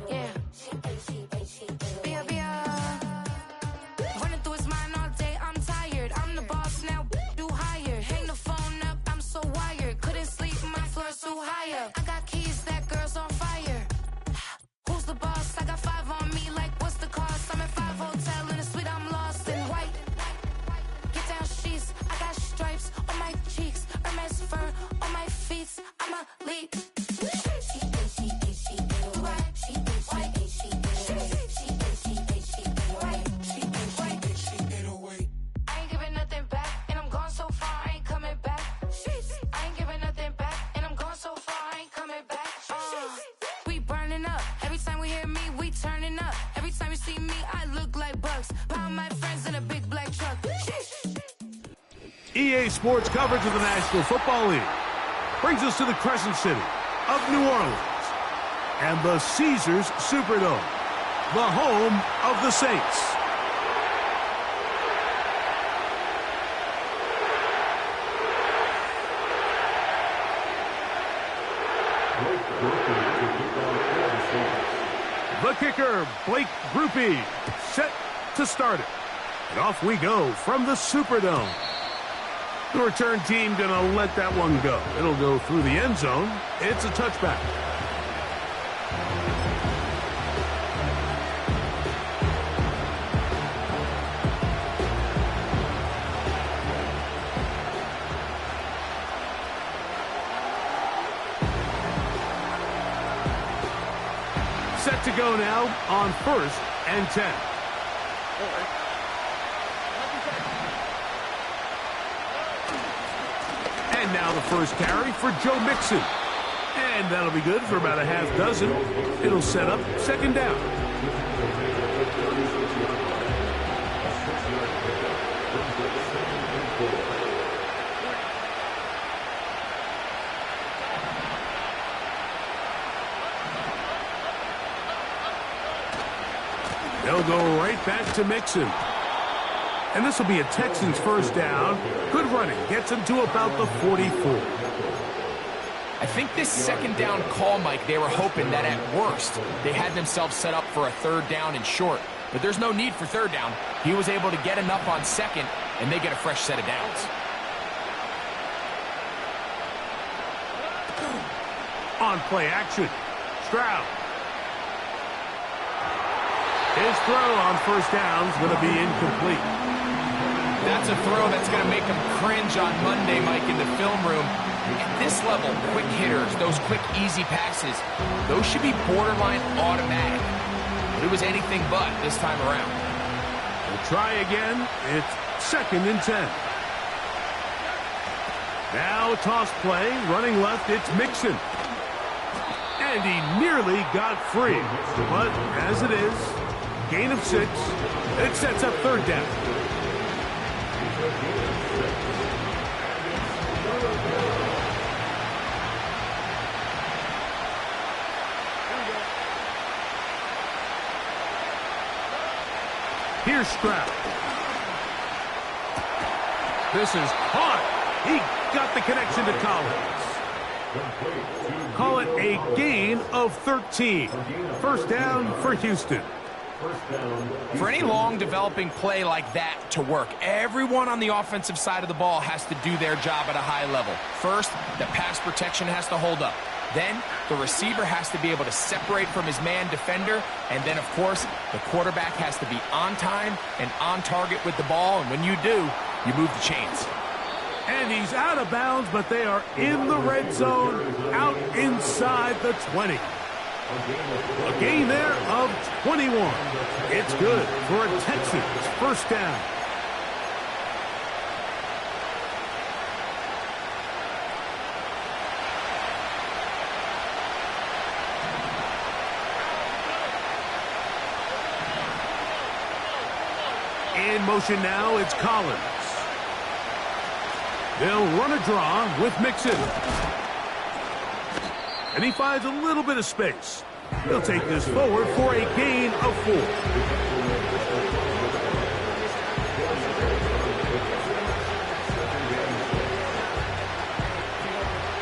Yeah. Running through his mind all day, I'm tired. I'm the boss now, do higher. Hang the phone up, I'm so wired. Couldn't sleep, my floor's too high up. I got keys, that girl's on fire. Who's the boss? I got 5 on me, like what's the cost? I'm at 5 hotel in a suite, I'm lost in white. Get down sheets, I got stripes on my cheeks, Hermes fur on my feet. I'm a lead. I ain't giving nothing back, and I'm gone so far, I ain't coming back. I ain't giving nothing back, and I'm gone so far, I ain't coming back. We burning up. Every time we hear me, we turning up. Every time you see me, I look like bugs. Pound my friends in a big black truck. EA Sports coverage of the National Football League brings us to the Crescent City of New Orleans and the Caesars Superdome, the home of the Saints. The kicker, Blake Grupe, set to start it. And off we go from the Superdome. The return team going to let that one go. It'll go through the end zone. It's a touchback. Set to go now on 1st and 10. And now the first carry for Joe Mixon. And that'll be good for about a half dozen. It'll set up 2nd down. They'll go right back to Mixon. And this will be a Texans first down. Good running. Gets him to about the 44. I think this 2nd down call, Mike, they were hoping that at worst they had themselves set up for a 3rd down and short. But there's no need for 3rd down. He was able to get enough on 2nd, and they get a fresh set of downs. On play action, Stroud. His throw on 1st down is going to be incomplete. That's a throw that's going to make him cringe on Monday, Mike, in the film room. At this level, quick hitters, those quick, easy passes, those should be borderline automatic. But it was anything but this time around. We'll try again. It's 2nd and 10. Now toss play, running left, it's Mixon. And he nearly got free. But as it is, gain of 6. It sets up 3rd down. Here's Stroud. This is caught. He got the connection to Collins. Call it a gain of 13. 1st down for Houston. For any long developing play like that to work, everyone on the offensive side of the ball has to do their job at a high level. First, the pass protection has to hold up. Then, the receiver has to be able to separate from his man defender. And then, of course, the quarterback has to be on time and on target with the ball. And when you do, you move the chains. And he's out of bounds, but they are in the red zone, out inside the 20. A gain there of 21. It's good for a Texans 1st down. In motion now, it's Collins. They'll run a draw with Mixon. And he finds a little bit of space. He'll take this forward for a gain of 4.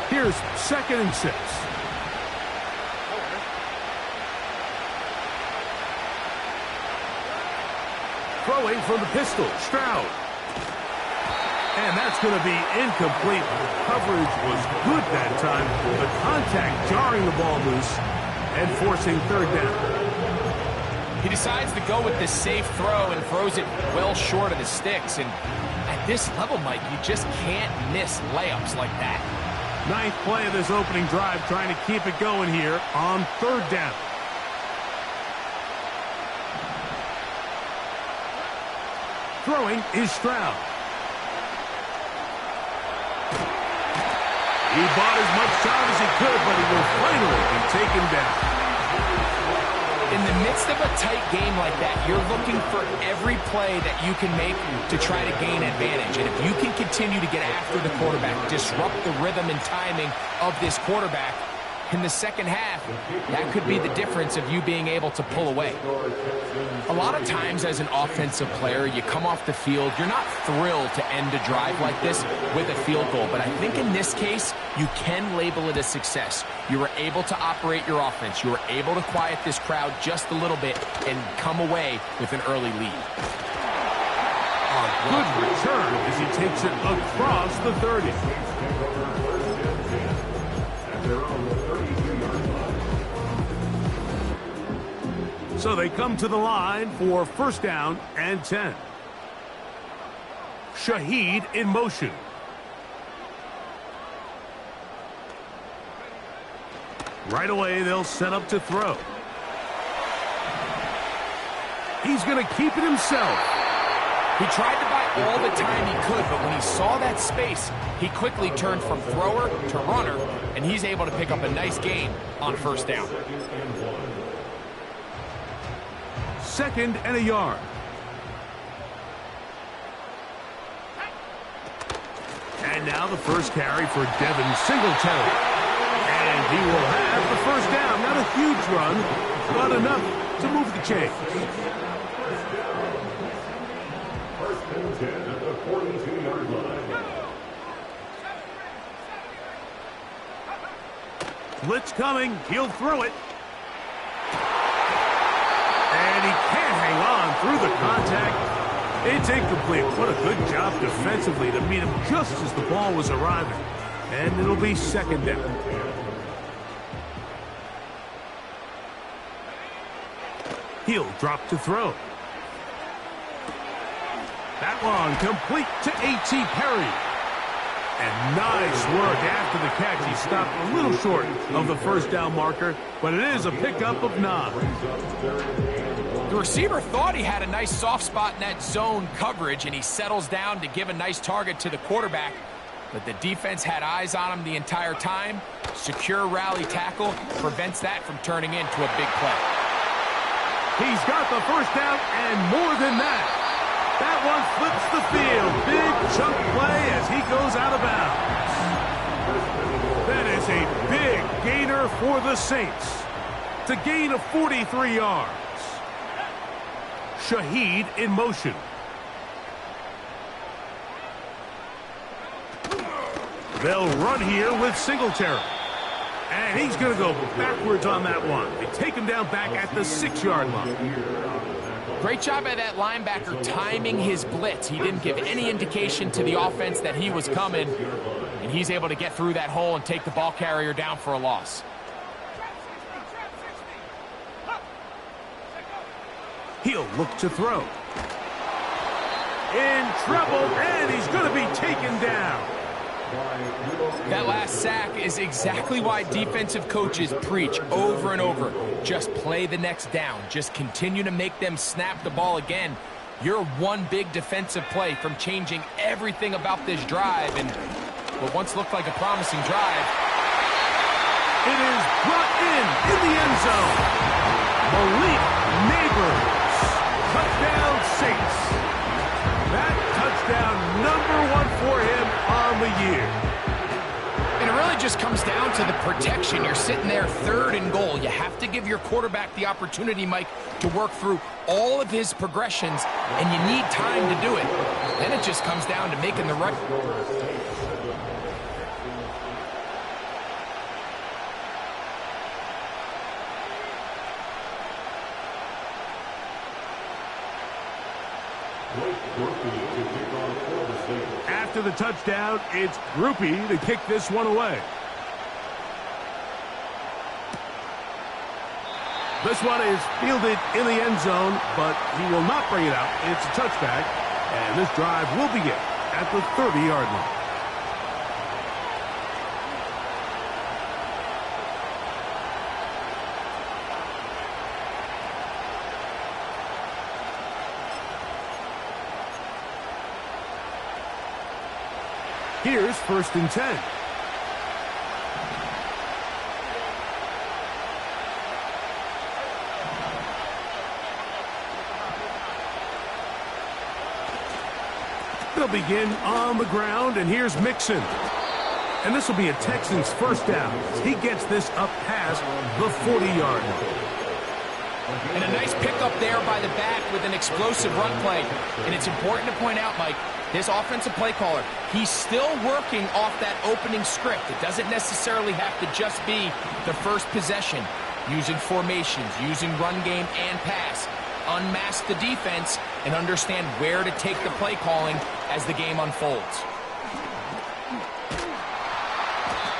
Here's 2nd and 6. Throwing from the pistol, Stroud. And that's going to be incomplete. Coverage was good that time. The contact jarring the ball loose and forcing third down. He decides to go with the safe throw and throws it well short of the sticks. And at this level, Mike, you just can't miss layups like that. Ninth play of this opening drive, trying to keep it going here on third down. Throwing is Stroud. He bought as much time as he could, but he will finally be taken down. In the midst of a tight game like that, you're looking for every play that you can make to try to gain advantage. And if you can continue to get after the quarterback, disrupt the rhythm and timing of this quarterback, in the second half, that could be the difference of you being able to pull away. A lot of times as an offensive player, you come off the field, you're not thrilled to end a drive like this with a field goal. But I think in this case, you can label it a success. You were able to operate your offense. You were able to quiet this crowd just a little bit and come away with an early lead. A good return as he takes it across the 30. So they come to the line for first down and 10. Shaheed in motion. Right away, they'll set up to throw. He's going to keep it himself. He tried to buy all the time he could, but when he saw that space, he quickly turned from thrower to runner, and he's able to pick up a nice gain on first down. Second and a yard. And now the first carry for Devin Singletary. And he will have the first down. Not a huge run, but enough to move the chains. First and 10 at the 42-yard line. Blitz coming. He'll throw it. And he can't hang on through the contact. It's incomplete. What a good job defensively to meet him just as the ball was arriving. And it'll be second down. He'll drop to throw. That one complete to A.T. Perry. And nice work after the catch. He stopped a little short of the first down marker, but it is a pickup of 9. The receiver thought he had a nice soft spot in that zone coverage, and he settles down to give a nice target to the quarterback. But the defense had eyes on him the entire time. Secure rally tackle prevents that from turning into a big play. He's got the first down and more than that. That one flips the field. Big chunk play as he goes out of bounds. That is a big gainer for the Saints. To gain of 43 yards. Shaheed in motion. They'll run here with Singletary. And he's going to go backwards on that one. They take him down back at the 6-yard line. Great job by that linebacker timing his blitz. He didn't give any indication to the offense that he was coming. And he's able to get through that hole and take the ball carrier down for a loss. He'll look to throw. In trouble, and he's going to be taken down. That last sack is exactly why defensive coaches preach over and over. Just play the next down. Just continue to make them snap the ball again. You're one big defensive play from changing everything about this drive. And what once looked like a promising drive. It is brought in the end zone. Malik Neighbors. Touchdown Saints. That touchdown #1 for him on the year. And it really just comes down to the protection. You're sitting there 3rd and goal. You have to give your quarterback the opportunity, Mike, to work through all of his progressions, and you need time to do it. Then it just comes down to making the right. After the touchdown, it's Groupie to kick this one away. This one is fielded in the end zone, but he will not bring it out. It's a touchback, and this drive will begin at the 30-yard line. Here's 1st and 10. They'll begin on the ground, and here's Mixon. And this will be a Texans first down. He gets this up past the 40-yard line. And a nice pickup there by the back with an explosive run play. And it's important to point out, Mike, this offensive play caller, he's still working off that opening script. It doesn't necessarily have to just be the first possession. Using formations, using run game and pass. Unmask the defense and understand where to take the play calling as the game unfolds.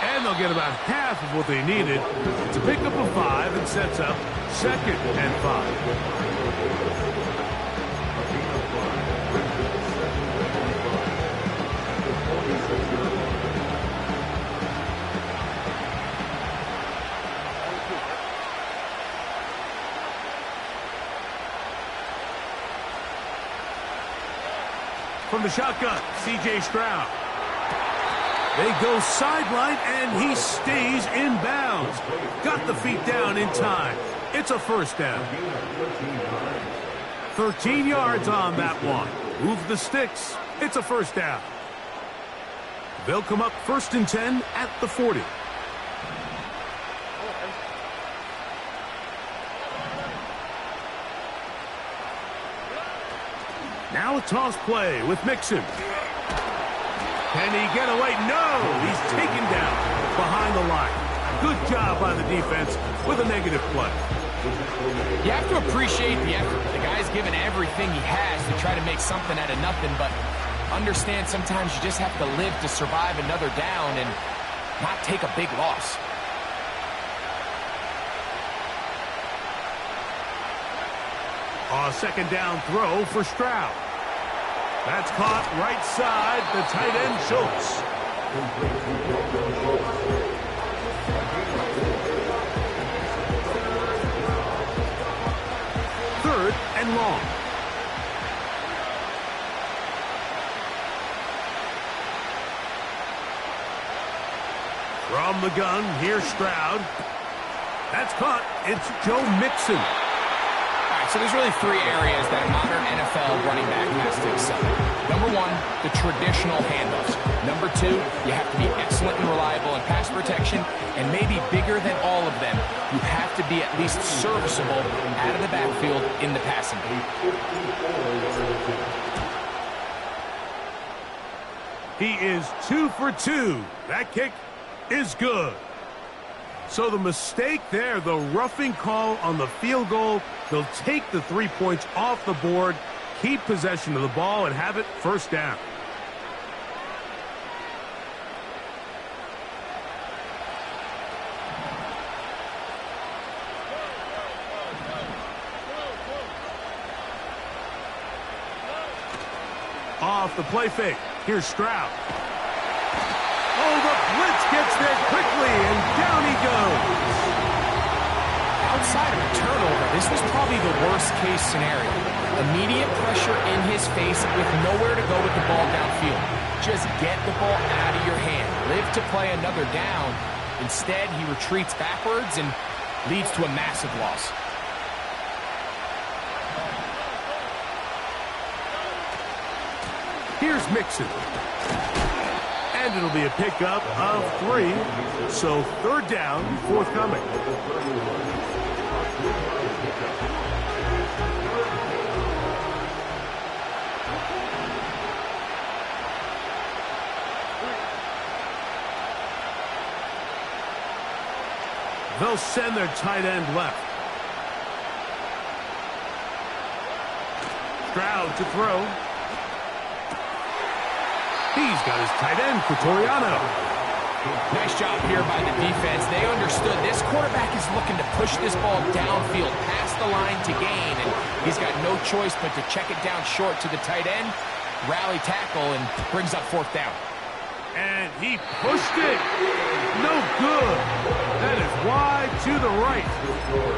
And they'll get about half of what they needed. It's a pickup of 5 and sets up 2nd and 5. From the shotgun, C.J. Stroud. They go sideline, and he stays in bounds. Got the feet down in time. It's a first down. 13 yards on that one. Move the sticks. It's a first down. They'll come up 1st and 10 at the 40. Now a toss play with Mixon. Can he get away? No! He's taken down behind the line. Good job by the defense with a negative play. You have to appreciate the effort. The guy's given everything he has to try to make something out of nothing, but understand sometimes you just have to live to survive another down and not take a big loss. A 2nd down throw for Stroud. That's caught right side, the tight end Schultz. Third and long. From the gun, here's Stroud. That's caught. It's Joe Mixon. So there's really 3 areas that a modern NFL running back has to excel at. Number 1, the traditional handoffs. Number 2, you have to be excellent and reliable in pass protection. And maybe bigger than all of them, you have to be at least serviceable out of the backfield in the passing game. He is 2 for 2. That kick is good. So the mistake there, the roughing call on the field goal, they'll take the 3 points off the board, keep possession of the ball, and have it first down. Off the play fake. Here's Stroud. Oh, the blitz gets there quickly, and down he goes. Outside of a turnover, this was probably the worst-case scenario. Immediate pressure in his face with nowhere to go with the ball downfield. Just get the ball out of your hand. Live to play another down. Instead, he retreats backwards and leads to a massive loss. Here's Mixon. And it'll be a pickup of 3. So 3rd down forthcoming. They'll send their tight end left. Stroud to throw. He's got his tight end, Cotoriano. Nice job here by the defense. They understood this quarterback is looking to push this ball downfield past the line to gain, and he's got no choice but to check it down short to the tight end, rally tackle, and brings up fourth down. And he pushed it. No good. That is wide to the right.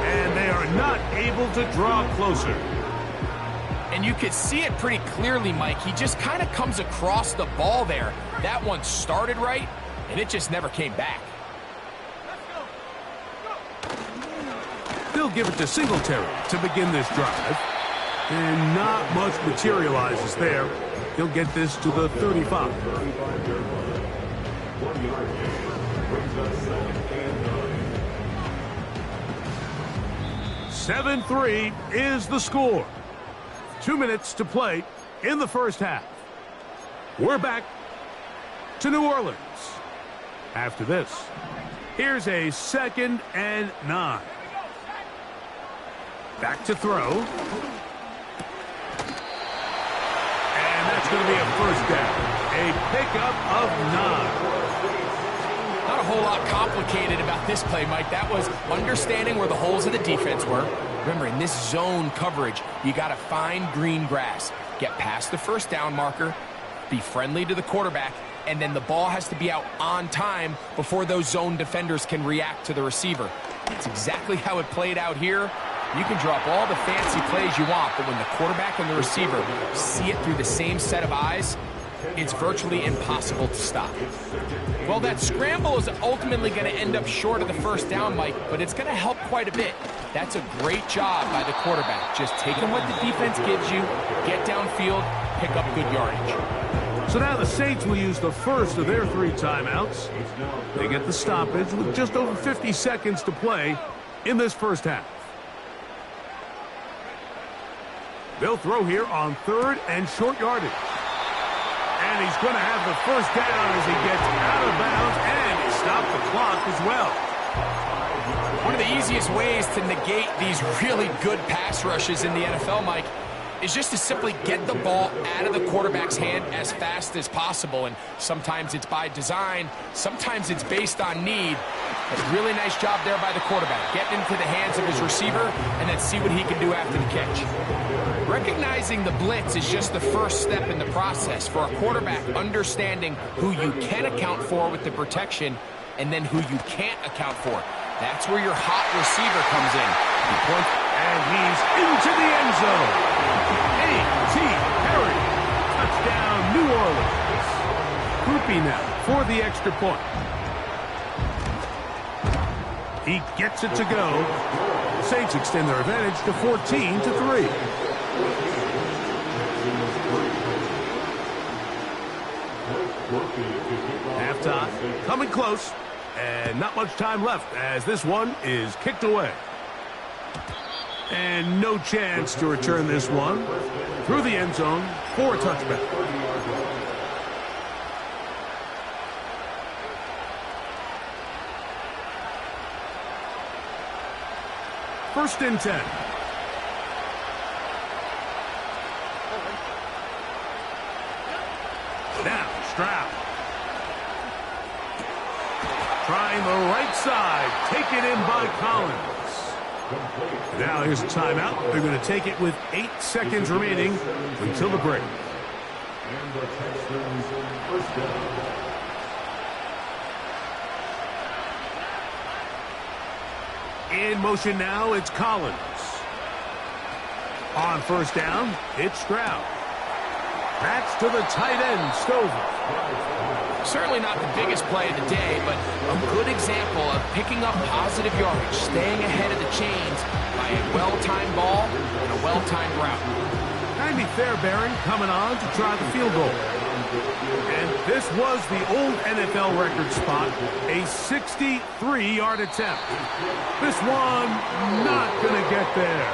And they are not able to draw closer. And you could see it pretty clearly, Mike. He just kind of comes across the ball there. That one started right, and it just never came back. They'll give it to Singletary to begin this drive. And not much materializes there. He'll get this to the 35. 7-3 is the score. 2 minutes to play in the first half. We're back to New Orleans. After this, here's a 2nd and 9. Back to throw. And that's going to be a first down. A pickup of 9. Not a whole lot complicated about this play, Mike. That was understanding where the holes of the defense were. Remember, in this zone coverage, you got to find green grass. Get past the first down marker, be friendly to the quarterback, and then the ball has to be out on time before those zone defenders can react to the receiver. That's exactly how it played out here. You can drop all the fancy plays you want, but when the quarterback and the receiver see it through the same set of eyes, it's virtually impossible to stop. Well, that scramble is ultimately going to end up short of the first down, Mike, but it's going to help quite a bit. That's a great job by the quarterback. Just taking what the defense gives you, get downfield, pick up good yardage. So now the Saints will use the first of their 3 timeouts. They get the stoppage with just over 50 seconds to play in this first half. They'll throw here on 3rd and short yardage. And he's going to have the first down as he gets out of bounds, and he stopped the clock as well. One of the easiest ways to negate these really good pass rushes in the NFL, Mike, is just to simply get the ball out of the quarterback's hand as fast as possible. And sometimes it's by design, sometimes it's based on need. A really nice job there by the quarterback. Getting into the hands of his receiver and then see what he can do after the catch. Recognizing the blitz is just the first step in the process for a quarterback understanding who you can account for with the protection and then who you can't account for. That's where your hot receiver comes in. He points, and he's into the end zone. A.T. Perry. Touchdown, New Orleans. Groupie now for the extra point. He gets it to go. Saints extend their advantage to 14-3. Halftime coming close, and not much time left as this one is kicked away. And no chance to return this one through the end zone for a touchback. First and 10. Now, Stroud. Trying the right side. Taken in by Collins. Now here's a timeout. They're going to take it with 8 seconds remaining until the break. And the Texans first down. In motion now, it's Collins. On first down, it's Stroud. That's to the tight end, Stover. certainly not the biggest play of the day, but a good example of picking up positive yardage, staying ahead of the chains by a well-timed ball and a well-timed route. Andy Fairbairn coming on to try the field goal. And this was the old NFL record spot, a 63-yard attempt. This one not going to get there.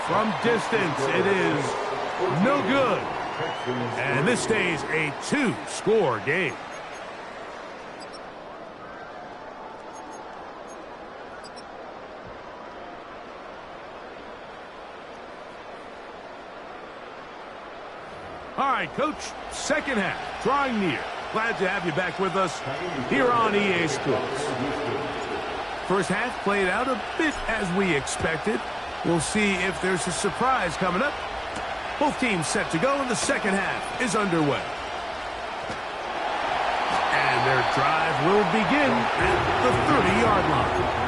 From distance, it is no good. And this stays a 2-score game. All right, Coach, second half, drawing near. Glad to have you back with us here on EA Sports. First half played out a bit as we expected. We'll see if there's a surprise coming up. Both teams set to go, and the second half is underway. And their drive will begin at the 30-yard line.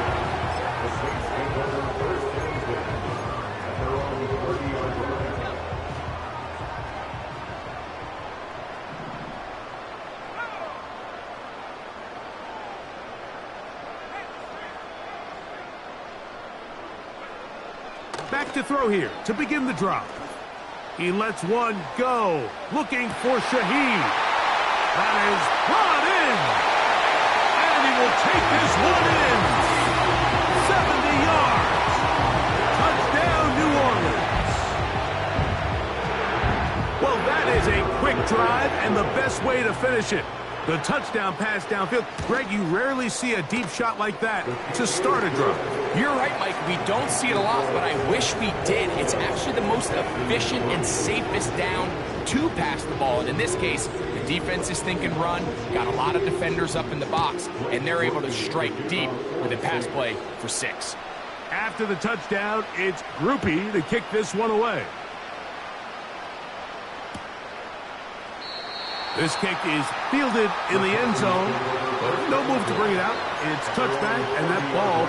Back to throw here to begin the drop. He lets one go, looking for Shaheed. That is brought in. And he will take this one in. 70 yards. Touchdown, New Orleans. Well, that is a quick drive and the best way to finish it. The touchdown pass downfield. Greg, you rarely see a deep shot like that to start a drive. You're right, Mike. We don't see it a lot, but I wish we did. It's actually the most efficient and safest down to pass the ball. And in this case, the defense is thinking run, got a lot of defenders up in the box, and they're able to strike deep with a pass play for 6. After the touchdown, it's Groupie to kick this one away. This kick is fielded in the end zone. No move to bring it out. It's touchback, and that ball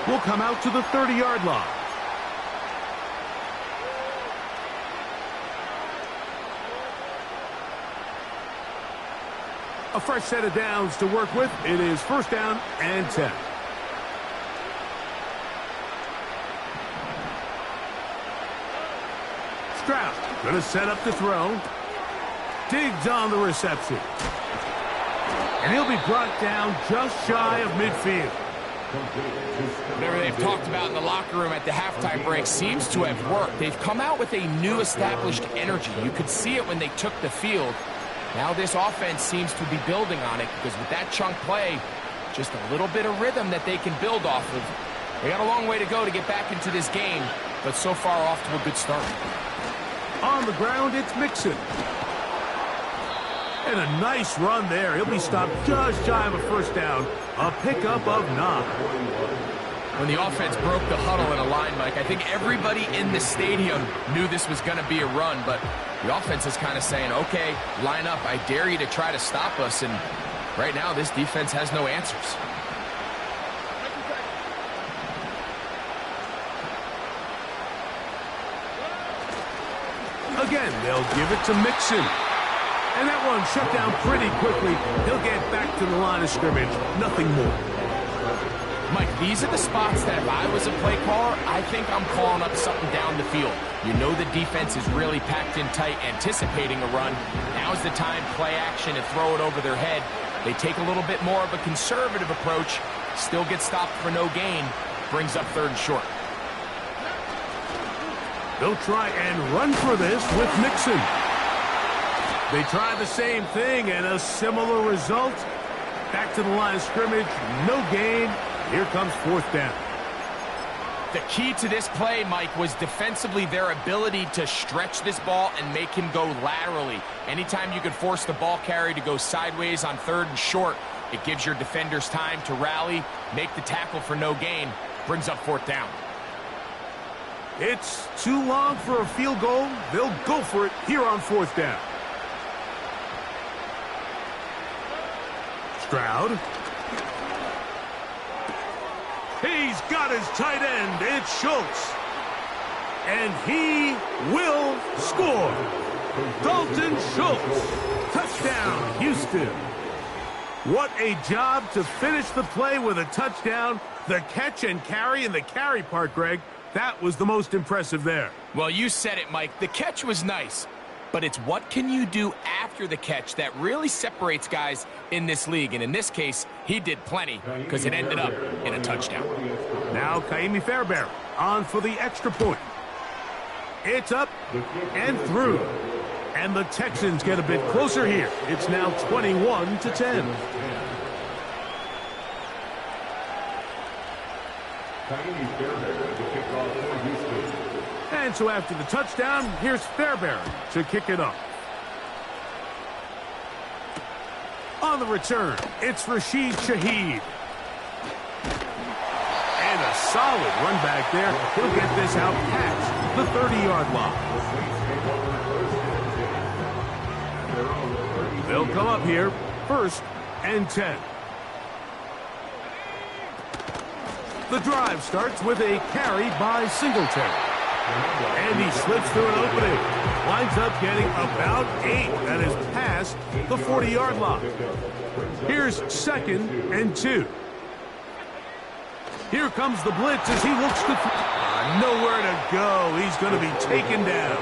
will come out to the 30-yard line. A fresh set of downs to work with. It is first down and 10. Stroud going to set up the throw. Digs on the reception. And he'll be brought down just shy of midfield. Whatever they've talked about in the locker room at the halftime break seems to have worked. They've come out with a new established energy. You could see it when they took the field. Now this offense seems to be building on it because with that chunk play, just a little bit of rhythm that they can build off of. They got a long way to go to get back into this game, but so far off to a good start. On the ground, it's Mixon. And a nice run there. He'll be stopped just shy of a first down. A pickup of 9. When the offense broke the huddle in a line, Mike, I think everybody in the stadium knew this was going to be a run, but the offense is kind of saying, okay, line up. I dare you to try to stop us. And right now, this defense has no answers. Again, they'll give it to Mixon. And that one shut down pretty quickly. He'll get back to the line of scrimmage. Nothing more. Mike, these are the spots that if I was a play caller, I think I'm calling up something down the field. You know the defense is really packed in tight, anticipating a run. Now's the time, play action and throw it over their head. They take a little bit more of a conservative approach, still get stopped for no gain, brings up 3rd and short. They'll try and run for this with Mixon. They try the same thing and a similar result. Back to the line of scrimmage, no gain. Here comes 4th down. The key to this play, Mike, was defensively their ability to stretch this ball and make him go laterally. Anytime you could force the ball carrier to go sideways on 3rd and short, it gives your defenders time to rally, make the tackle for no gain, brings up 4th down. It's too long for a field goal. They'll go for it here on 4th down. Stroud. He's got his tight end. It's Schultz. And he will score. Dalton Schultz. Touchdown, Houston. What a job to finish the play with a touchdown. The catch and carry, and the carry part, Greg, that was the most impressive there. Well, you said it, Mike. The catch was nice. But it's what can you do after the catch that really separates guys in this league. And in this case, he did plenty because it ended up in a touchdown. Now Kaimi Fairbairn on for the extra point. It's up and through. And the Texans get a bit closer here. It's now 21-10. And so after the touchdown, here's Fairbairn to kick it off. On the return, it's Rashid Shaheed. And a solid run back there. He'll get this out past the 30-yard line. They'll come up here, 1st and 10. The drive starts with a carry by Singletary. And he slips through an opening. Winds up getting about 8. That is past the 40-yard line. Here's 2nd and 2. Here comes the blitz as he looks to nowhere to go. He's going to be taken down.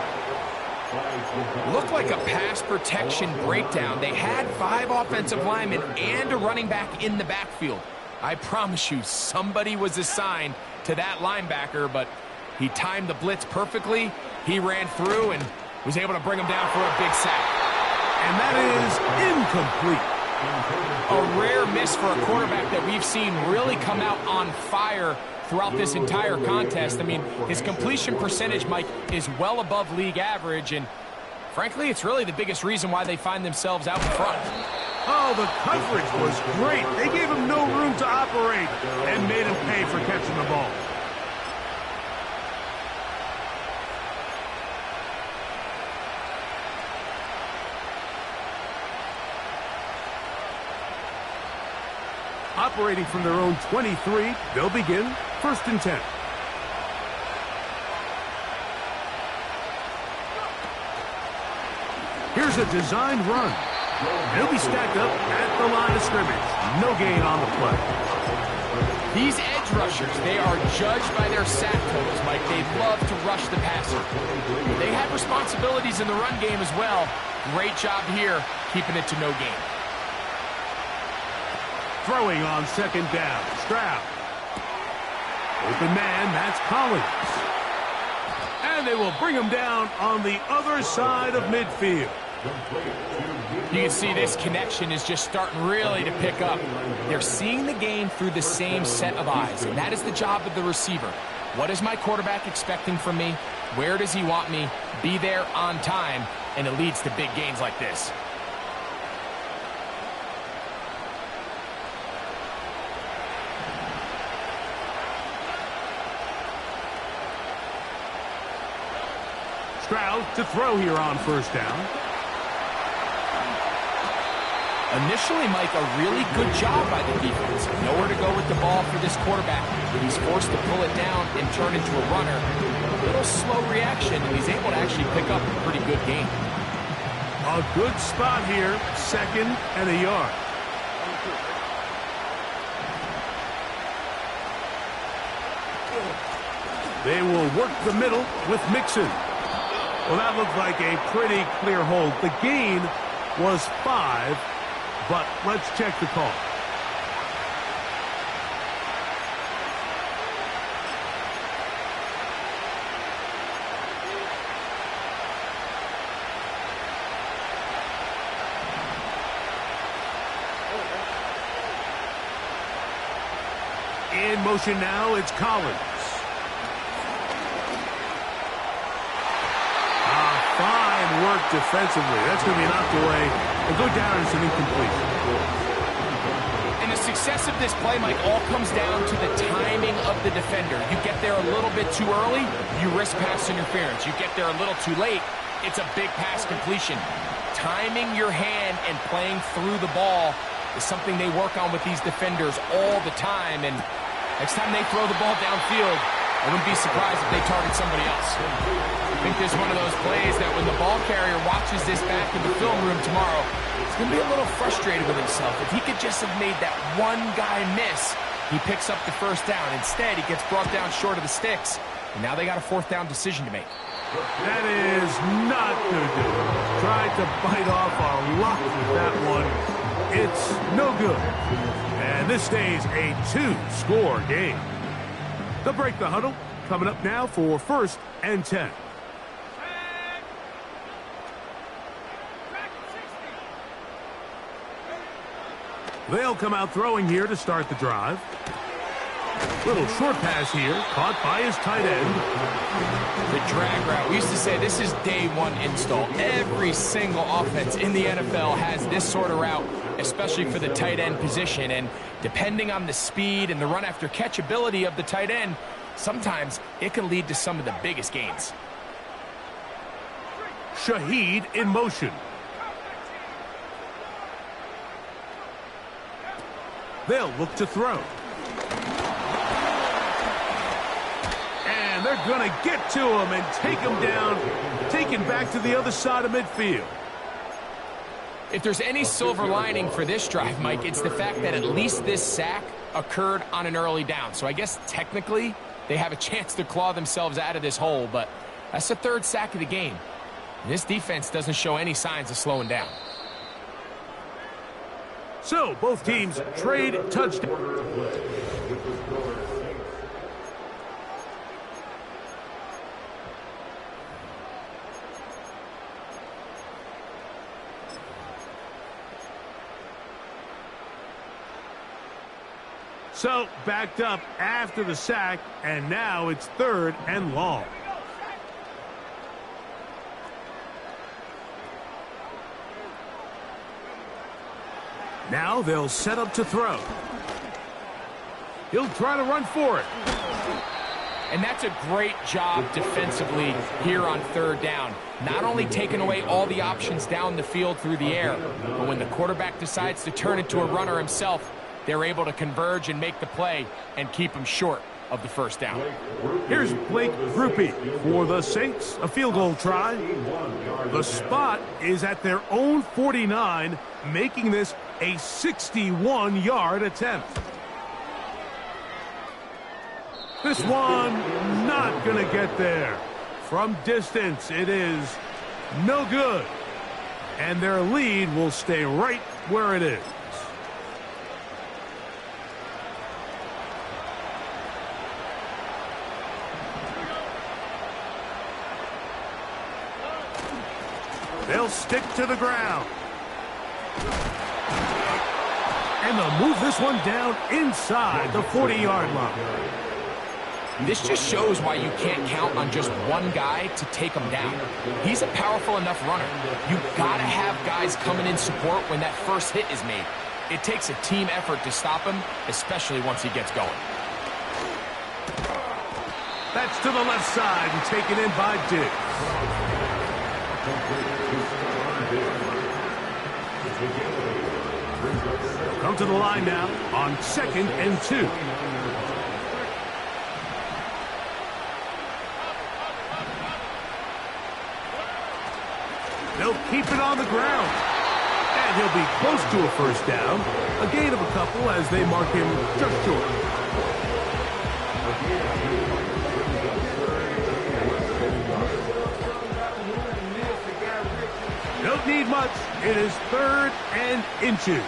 Looked like a pass protection breakdown. They had 5 offensive linemen and a running back in the backfield. I promise you, somebody was assigned to that linebacker, but he timed the blitz perfectly. He ran through and was able to bring him down for a big sack. And that is incomplete. A rare miss for a quarterback that we've seen really come out on fire throughout this entire contest. I mean, his completion percentage, Mike, is well above league average, and frankly, it's really the biggest reason why they find themselves out in front. Oh, the coverage was great. They gave him no room to operate and made him pay for catching the ball. Operating from their own 23, they'll begin 1st and 10. Here's a designed run. They'll be stacked up at the line of scrimmage. No gain on the play. These edge rushers, they are judged by their sack totals, Mike. They love to rush the passer. They have responsibilities in the run game as well. Great job here, keeping it to no gain. Throwing on 2nd down, Stroud. Open man, that's Collins. And they will bring him down on the other side of midfield. You can see this connection is just starting really to pick up. They're seeing the game through the same set of eyes, and that is the job of the receiver. What is my quarterback expecting from me? Where does he want me? Be there on time, and it leads to big gains like this. Stroud to throw here on 1st down. Initially, Mike, a really good job by the defense. Nowhere to go with the ball for this quarterback. He's forced to pull it down and turn into a runner. A little slow reaction, and he's able to actually pick up a pretty good gain. A good spot here, 2nd and a yard. They will work the middle with Mixon. Well, that looked like a pretty clear hold. The gain was 5, but let's check the call. In motion now, it's Collins. Fine work defensively. That's going to be knocked away and go down as an incompletion. And the success of this play, Mike, all comes down to the timing of the defender. You get there a little bit too early, you risk pass interference. You get there a little too late, it's a big pass completion. Timing your hand and playing through the ball is something they work on with these defenders all the time. And next time they throw the ball downfield, I wouldn't be surprised if they target somebody else. I think this is one of those plays that when the ball carrier watches this back in the film room tomorrow, he's going to be a little frustrated with himself. If he could just have made that one guy miss, he picks up the 1st down. Instead, he gets brought down short of the sticks. And now they got a 4th down decision to make. That is not going to do it. Tried to bite off our luck with that one. It's no good. And this stays a 2-score game. They'll break the huddle. Coming up now for 1st and 10. They'll come out throwing here to start the drive. Little short pass here, caught by his tight end. The drag route. We used to say this is day one install. Every single offense in the NFL has this sort of route, especially for the tight end position. And depending on the speed and the run after catch ability of the tight end, sometimes it can lead to some of the biggest gains. Shaheed in motion. They'll look to throw. And they're going to get to him and take him down, taken back to the other side of midfield. If there's any silver lining for this drive, Mike, it's the fact that at least this sack occurred on an early down. So I guess technically they have a chance to claw themselves out of this hole, but that's the third sack of the game. And this defense doesn't show any signs of slowing down. So both teams trade touchdowns. So backed up after the sack, and now it's 3rd and long. Now they'll set up to throw. He'll try to run for it. And that's a great job defensively here on 3rd down. Not only taking away all the options down the field through the air, but when the quarterback decides to turn into a runner himself, they're able to converge and make the play and keep him short of the 1st down. Here's Blake Grupe for the Saints, a field goal try. The spot is at their own 49, making this a 61-yard attempt. This one not going to get there. From distance, it is no good. And their lead will stay right where it is. They'll stick to the ground. And they'll move this one down inside the 40-yard line. This just shows why you can't count on just one guy to take him down. He's a powerful enough runner. You've got to have guys coming in support when that first hit is made. It takes a team effort to stop him, especially once he gets going. That's to the left side and taken in by Diggs. They'll come to the line now on 2nd and 2. They'll keep it on the ground. And he'll be close to a 1st down. A gain of a couple as they mark him just short. Don't need much. It is 3rd and inches.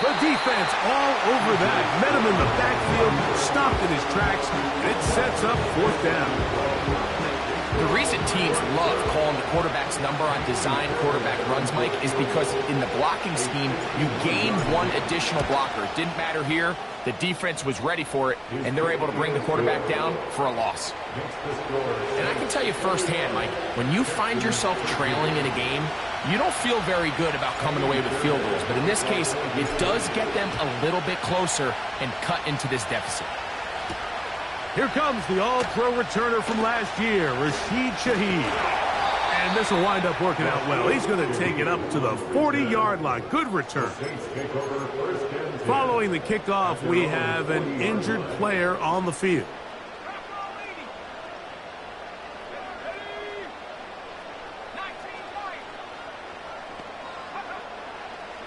The defense all over that. Met him in the backfield, stopped in his tracks, and it sets up 4th down. The reason teams love calling the quarterback's number on design quarterback runs, Mike, is because in the blocking scheme, you gain one additional blocker. It didn't matter here. The defense was ready for it, and they're able to bring the quarterback down for a loss. And I can tell you firsthand, Mike, when you find yourself trailing in a game, you don't feel very good about coming away with field goals. But in this case, it does get them a little bit closer and cut into this deficit. Here comes the all-pro returner from last year, Rashid Shaheed. And this will wind up working out well. He's going to take it up to the 40-yard line. Good return. Following the kickoff, we have an injured player on the field.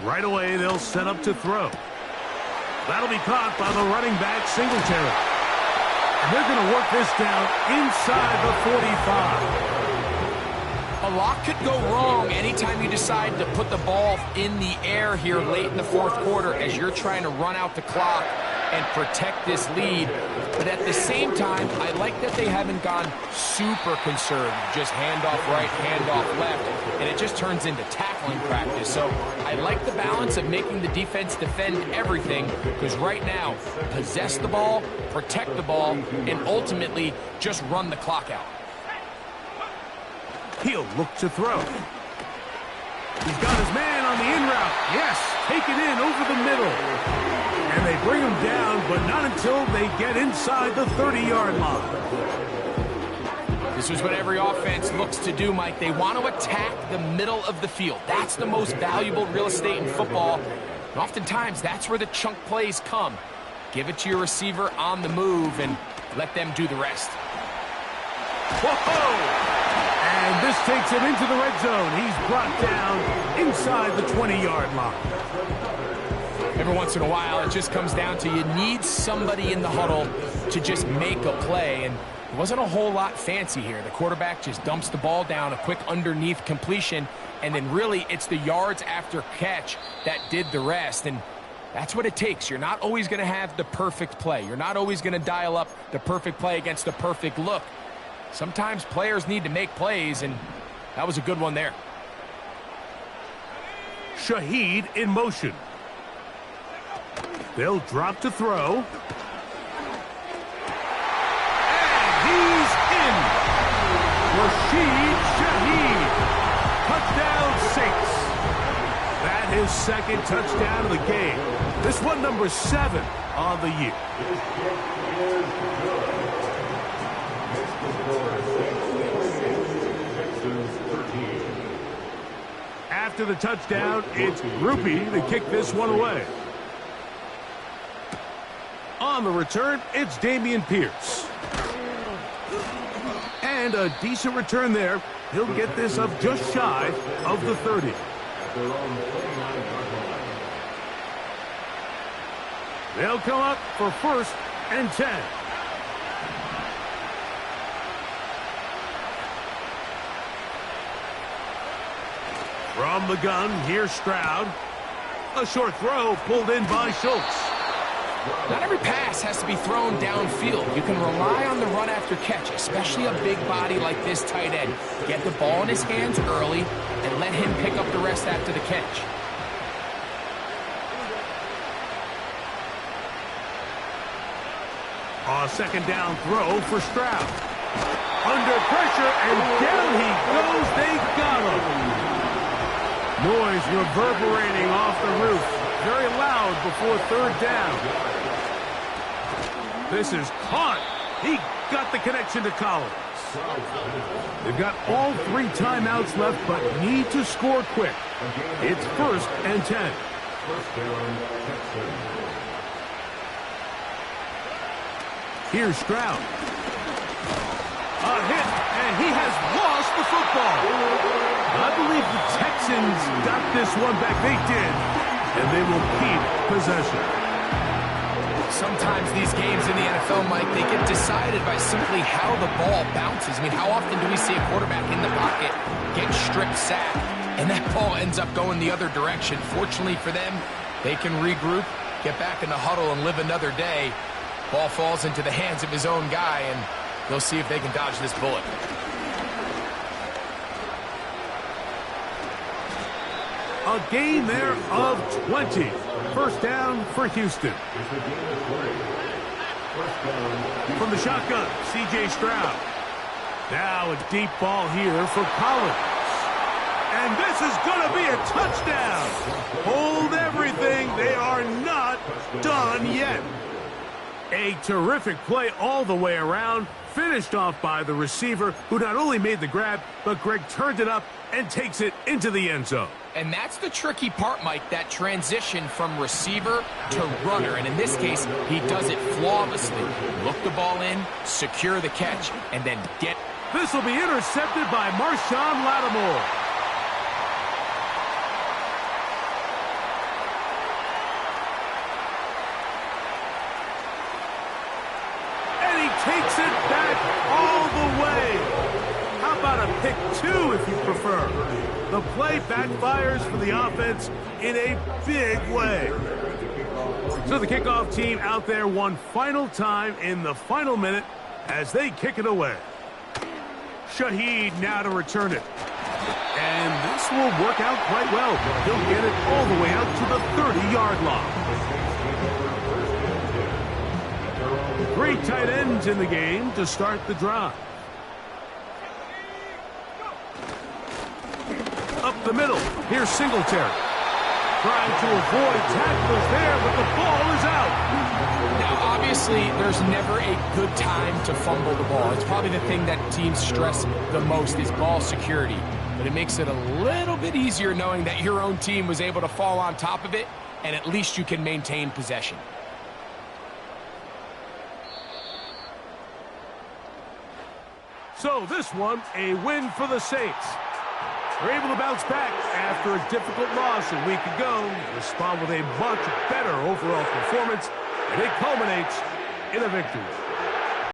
Right away, they'll set up to throw. That'll be caught by the running back, Singletary. And they're going to work this down inside the 45. A lot could go wrong anytime you decide to put the ball in the air here late in the 4th quarter as you're trying to run out the clock and protect this lead. But at the same time, I like that they haven't gone super conservative. Just handoff right, handoff left, and it just turns into tackling practice. So I like the balance of making the defense defend everything, because right now, possess the ball, protect the ball, and ultimately just run the clock out. He'll look to throw. He's got his man on the in route. Yes, taken in over the middle. And they bring him down, but not until they get inside the 30-yard line. This is what every offense looks to do, Mike. They want to attack the middle of the field. That's the most valuable real estate in football. And oftentimes, that's where the chunk plays come. Give it to your receiver on the move and let them do the rest. Whoa! And this takes him into the red zone. He's brought down inside the 20-yard line. Every once in a while, it just comes down to you need somebody in the huddle to just make a play. And it wasn't a whole lot fancy here. The quarterback just dumps the ball down, a quick underneath completion, and then really it's the yards after catch that did the rest. And that's what it takes. You're not always going to have the perfect play. You're not always going to dial up the perfect play against the perfect look. Sometimes players need to make plays, and that was a good one there. Shaheed in motion. They'll drop to throw. And he's in. Rashid Shaheed. Touchdown Saints. That his second touchdown of the game. This one number 7 on the year. After the touchdown, it's Groupie to kick this one away. On the return, it's Dameon Pierce. And a decent return there. He'll get this up just shy of the 30. They'll come up for 1st and 10. From the gun, here's Stroud. A short throw pulled in by Schultz. Not every pass has to be thrown downfield. You can rely on the run after catch, especially a big body like this tight end. Get the ball in his hands early and let him pick up the rest after the catch. A second down throw for Stroud. Under pressure, and down he goes. They got him. Noise reverberating off the roof. Very loud before 3rd down. This is caught. He got the connection to Collins. They've got all 3 timeouts left, but need to score quick. It's 1st and 10. Here's Stroud. A hit, and he has lost the football. I believe the Texans got this one back. They did, and they will keep possession. Sometimes these games in the NFL, Mike, they get decided by simply how the ball bounces. I mean, how often do we see a quarterback in the pocket get strip sacked, and that ball ends up going the other direction? Fortunately for them, they can regroup, get back in the huddle, and live another day. Ball falls into the hands of his own guy, and they'll see if they can dodge this bullet. A gain there of 20. 1st down for Houston. From the shotgun, C.J. Stroud. Now a deep ball here for Collins. And this is going to be a touchdown. Hold everything. They are not done yet. A terrific play all the way around. Finished off by the receiver, who not only made the grab, but Greg turned it up and takes it into the end zone. And that's the tricky part, Mike, that transition from receiver to runner. And in this case, he does it flawlessly. Look the ball in, secure the catch, and then get. This will be intercepted by Marshawn Lattimore. And he takes it back all the way. How about a pick 2 if you prefer? The play backfires for the offense in a big way. So the kickoff team out there one final time in the final minute as they kick it away. Shaheed now to return it. And this will work out quite well. He'll get it all the way out to the 30-yard line. 3 tight ends in the game to start the drive. Up the middle. Here's Singletary. Trying to avoid tackles there, but the ball is out. Now, obviously, there's never a good time to fumble the ball. It's probably the thing that teams stress the most is ball security. But it makes it a little bit easier knowing that your own team was able to fall on top of it, and at least you can maintain possession. So this one, a win for the Saints. They're able to bounce back after a difficult loss a week ago, respond with a much better overall performance, and it culminates in a victory.